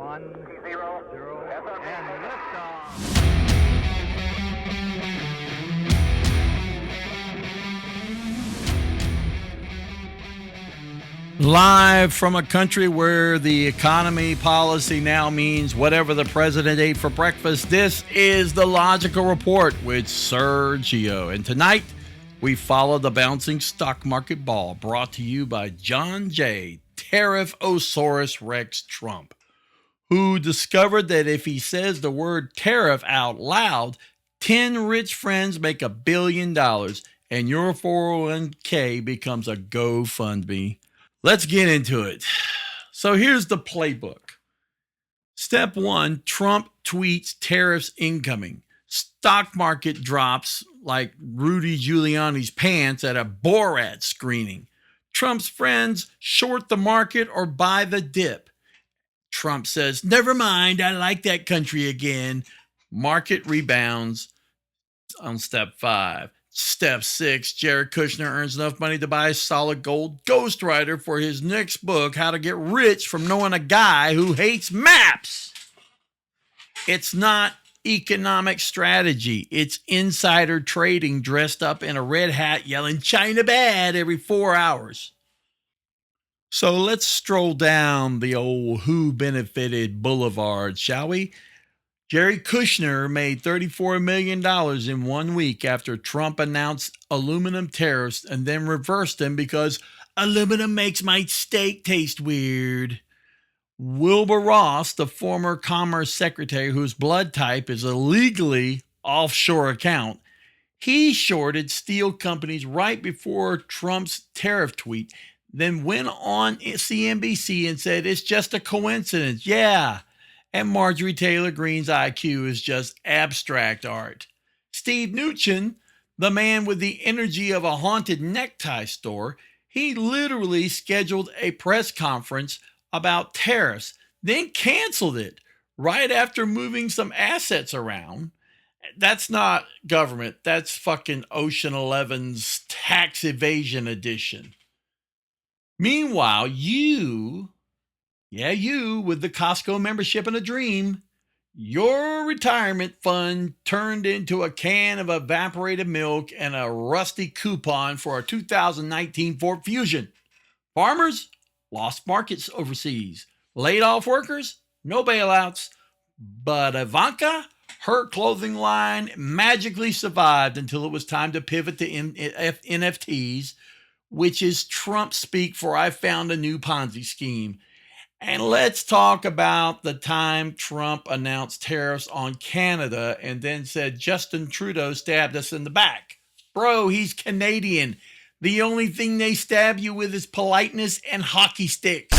1, 0, and liftoff. Live from a country where the economy policy now means whatever the president ate for breakfast, this is The Logical Report with Sergio. And tonight, we follow the bouncing stock market ball brought to you by John J. Tariff-osaurus Rex Trump, who discovered that if he says the word tariff out loud, 10 rich friends make $1 billion and your 401k becomes a GoFundMe. Let's get into it. So here's the playbook. Step 1, Trump tweets tariffs incoming. Stock market drops like Rudy Giuliani's pants at a Borat screening. Trump's friends short the market or buy the dip. Trump says, never mind, I like that country again. Market rebounds on step 5. Step 6, Jared Kushner earns enough money to buy a solid gold ghostwriter for his next book, How to Get Rich from Knowing a Guy Who Hates Maps. It's not economic strategy. It's insider trading dressed up in a red hat yelling China bad every 4 hours. So let's stroll down the old who benefited boulevard, shall we? Jared Kushner made $34 million in 1 week after Trump announced aluminum tariffs and then reversed them because aluminum makes my steak taste weird. Wilbur Ross, the former Commerce Secretary whose blood type is a legally offshore account, he shorted steel companies right before Trump's tariff tweet, then went on CNBC and said it's just a coincidence. Yeah. And Marjorie Taylor Greene's IQ is just abstract art. Steve Mnuchin, the man with the energy of a haunted necktie store, he literally scheduled a press conference about tariffs, then canceled it right after moving some assets around. That's not government. That's fucking Ocean 11's tax evasion edition. Meanwhile, you with the Costco membership and a dream, your retirement fund turned into a can of evaporated milk and a rusty coupon for a 2019 Ford Fusion. Farmers lost markets overseas. Laid off workers, no bailouts. But Ivanka, her clothing line magically survived until it was time to pivot to NFTs, which is Trump speak for I found a new Ponzi scheme. And let's talk about the time Trump announced tariffs on Canada and then said Justin Trudeau stabbed us in the back. Bro, he's Canadian. The only thing they stab you with is politeness and hockey sticks.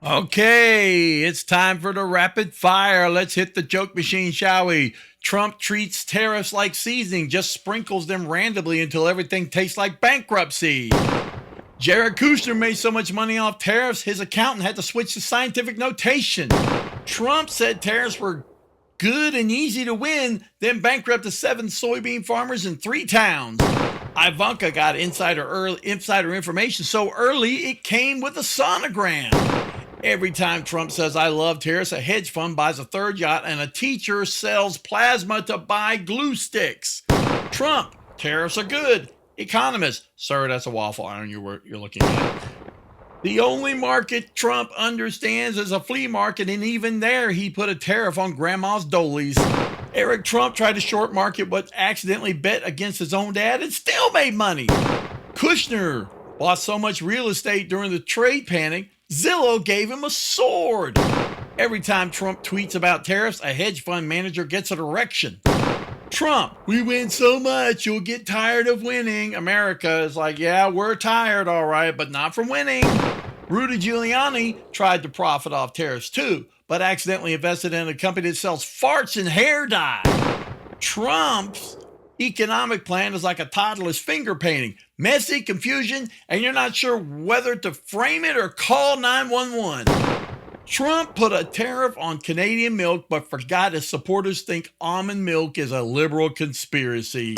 Okay, it's time for the rapid fire. Let's hit the joke machine, shall we? Trump treats tariffs like seasoning, just sprinkles them randomly until everything tastes like bankruptcy. Jared Kushner made so much money off tariffs, his accountant had to switch to scientific notation. Trump said tariffs were good and easy to win, then bankrupted 7 soybean farmers in 3 towns. Ivanka got insider information so early it came with a sonogram. Every time Trump says I love tariffs, a hedge fund buys a 3rd yacht and a teacher sells plasma to buy glue sticks. Trump, tariffs are good. Economist, sir, that's a waffle iron you're looking at. The only market Trump understands is a flea market, and even there he put a tariff on grandma's dolies. Eric Trump tried to short market but accidentally bet against his own dad and still made money. Kushner bought so much real estate during the trade panic, Zillow gave him a sword. Every time Trump tweets about tariffs, a hedge fund manager gets an erection. Trump, we win so much, you'll get tired of winning. America is like, yeah, we're tired, all right, but not from winning. Rudy Giuliani tried to profit off tariffs too, but accidentally invested in a company that sells farts and hair dye. Trump's economic plan is like a toddler's finger painting. Messy, confusion, and you're not sure whether to frame it or call 911. Trump put a tariff on Canadian milk but forgot his supporters think almond milk is a liberal conspiracy.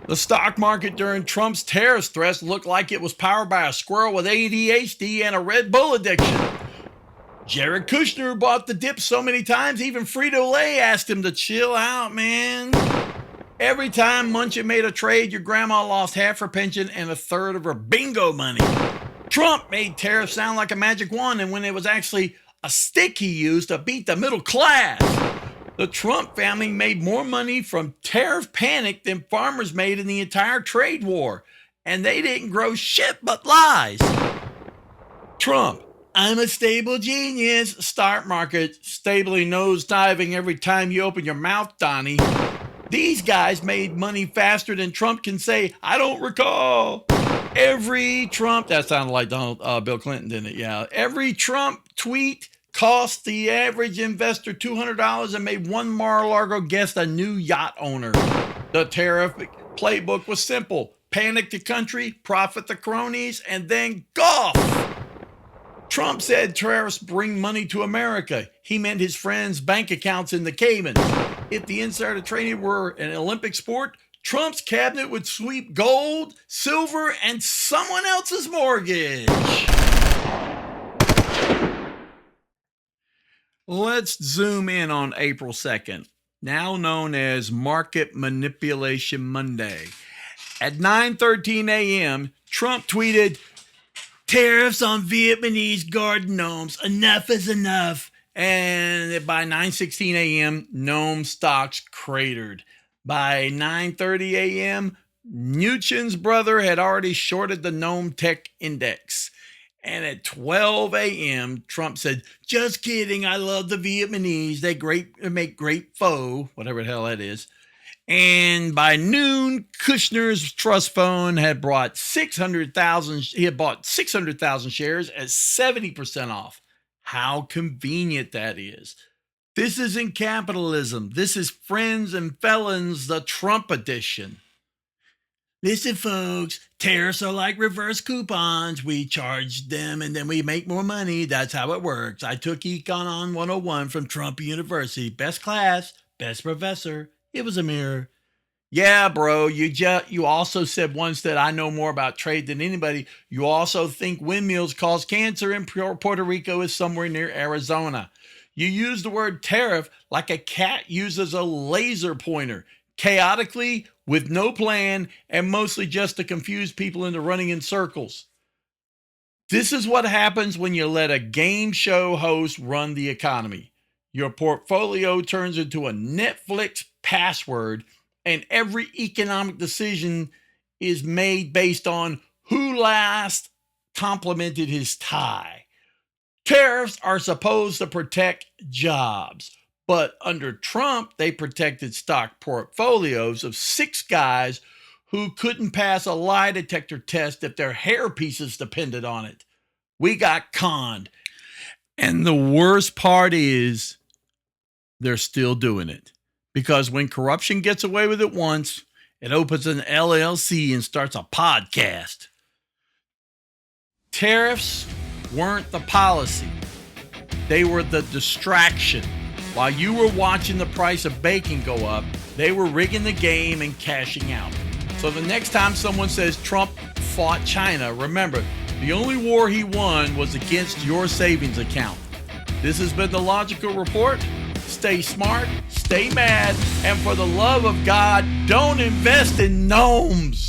The stock market during Trump's tariff threats looked like it was powered by a squirrel with ADHD and a Red Bull addiction. Jared Kushner bought the dip so many times, even Frito-Lay asked him to chill out, man. Every time Munchin made a trade, your grandma lost half her pension and a third of her bingo money. Trump made tariffs sound like a magic wand, and when it was actually a stick he used to beat the middle class. The Trump family made more money from tariff panic than farmers made in the entire trade war, and they didn't grow shit but lies. Trump, I'm a stable genius. Stock market stably nosediving every time you open your mouth, Donnie. These guys made money faster than Trump can say, I don't recall. Every Trump, that sounded like Bill Clinton, didn't it? Yeah. Every Trump tweet cost the average investor $200 and made one Mar-a-Lago guest a new yacht owner. The tariff playbook was simple. Panic the country, profit the cronies, and then golf. Trump said tariffs bring money to America. He meant his friends' bank accounts in the Caymans. If the insider trading were an Olympic sport, Trump's cabinet would sweep gold, silver, and someone else's mortgage. Let's zoom in on April 2nd, now known as Market Manipulation Monday. At 9:13 a.m., Trump tweeted, tariffs on Vietnamese garden gnomes, enough is enough. And by 9:16 a.m., gnome stocks cratered. By 9:30 a.m., Mnuchin's brother had already shorted the gnome tech index. And at 12 a.m., Trump said, just kidding, I love the Vietnamese. They make great pho, whatever the hell that is. And by noon, Kushner's trust fund had bought 600,000 shares at 70% off. How convenient that is. This isn't capitalism. This is friends and felons, the Trump edition. Listen, folks, tariffs are like reverse coupons. We charge them and then we make more money. That's how it works. I took Econ on 101 from Trump University. Best class, best professor. It was a mirror. Yeah, bro, you also said once that I know more about trade than anybody. You also think windmills cause cancer and Puerto Rico is somewhere near Arizona. You use the word tariff like a cat uses a laser pointer, chaotically, with no plan, and mostly just to confuse people into running in circles. This is what happens when you let a game show host run the economy. Your portfolio turns into a Netflix password, and every economic decision is made based on who last complimented his tie. Tariffs are supposed to protect jobs, but under Trump, they protected stock portfolios of 6 guys who couldn't pass a lie detector test if their hair pieces depended on it. We got conned. And the worst part is they're still doing it. Because when corruption gets away with it once, it opens an LLC and starts a podcast. Tariffs weren't the policy. They were the distraction. While you were watching the price of bacon go up, they were rigging the game and cashing out. So the next time someone says Trump fought China, remember, the only war he won was against your savings account. This has been The Logical Report. Stay smart, stay mad, and for the love of God, don't invest in gnomes.